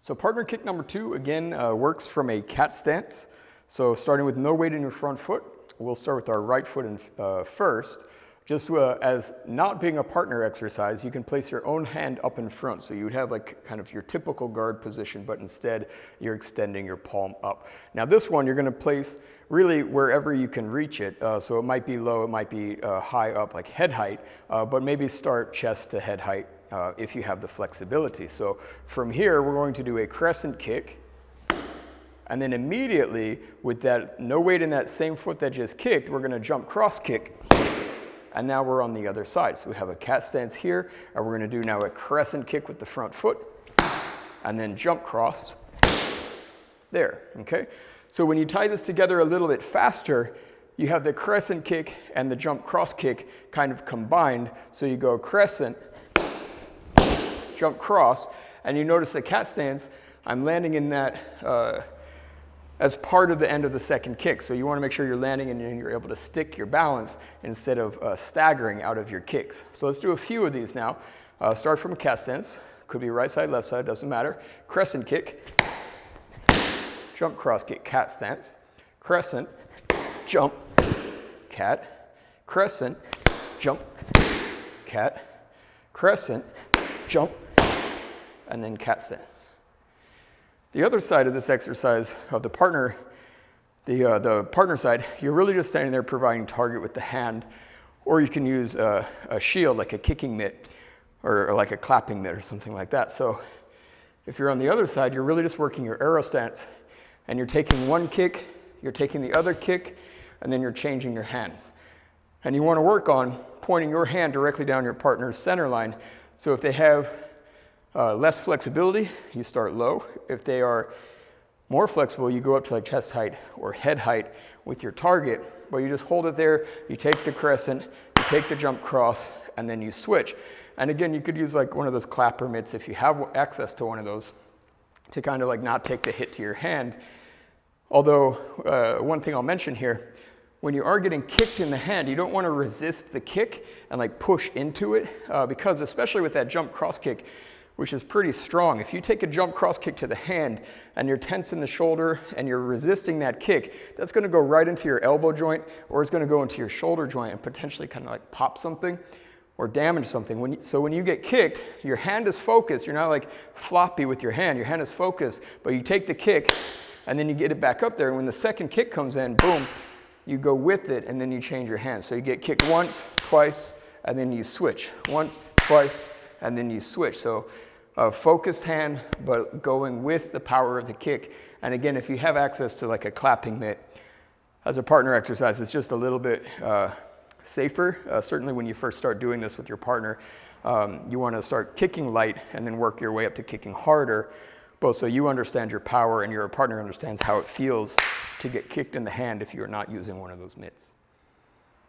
So partner kick number 2, again, works from a cat stance. So starting with no weight in your front foot, we'll start with our right foot first. Just as not being a partner exercise, you can place your own hand up in front. So you would have like kind of your typical guard position, but instead you're extending your palm up. Now this one you're gonna place really wherever you can reach it. So it might be low, it might be high up, like head height, but maybe start chest to head height if you have the flexibility. So from here, we're going to do a crescent kick. And then immediately with that no weight in that same foot that just kicked, we're gonna jump cross kick. And now we're on the other side. So we have a cat stance here, and we're gonna do now a crescent kick with the front foot, and then jump cross there, okay? So when you tie this together a little bit faster, you have the crescent kick and the jump cross kick kind of combined. So you go crescent, jump cross, and you notice the cat stance, I'm landing in that as part of the end of the second kick. So you want to make sure you're landing and you're able to stick your balance instead of staggering out of your kicks. So let's do a few of these now. Start from a cat stance. Could be right side, left side, doesn't matter. Crescent kick, jump cross kick, cat stance, crescent, jump, cat, crescent, jump, cat, crescent, jump, and then cat stance. The other side of this exercise of the partner side, you're really just standing there providing target with the hand, or you can use a shield like a kicking mitt or like a clapping mitt or something like that. So if you're on the other side, you're really just working your arrow stance, and you're taking one kick, you're taking the other kick, and then you're changing your hands. And you want to work on pointing your hand directly down your partner's center line. So if they have less flexibility, you start low. If they are more flexible, you go up to like chest height or head height with your target, but you just hold it there, you take the crescent, you take the jump cross, and then you switch. And again, you could use like one of those clapper mitts if you have access to one of those to kind of like not take the hit to your hand. Although, one thing I'll mention here, when you are getting kicked in the hand, you don't want to resist the kick and like push into it because especially with that jump cross kick, which is pretty strong. If you take a jump cross kick to the hand and you're tense in the shoulder and you're resisting that kick, that's gonna go right into your elbow joint, or it's gonna go into your shoulder joint and potentially kind of like pop something or damage something. So when you get kicked, your hand is focused. You're not like floppy with your hand is focused, but you take the kick and then you get it back up there. And when the second kick comes in, boom, you go with it and then you change your hand. So you get kicked once, twice, and then you switch. Once, twice, and then you switch. So a focused hand, but going with the power of the kick. And again, if you have access to like a clapping mitt, as a partner exercise, it's just a little bit safer. Certainly when you first start doing this with your partner, you want to start kicking light and then work your way up to kicking harder, both so you understand your power and your partner understands how it feels to get kicked in the hand if you're not using one of those mitts.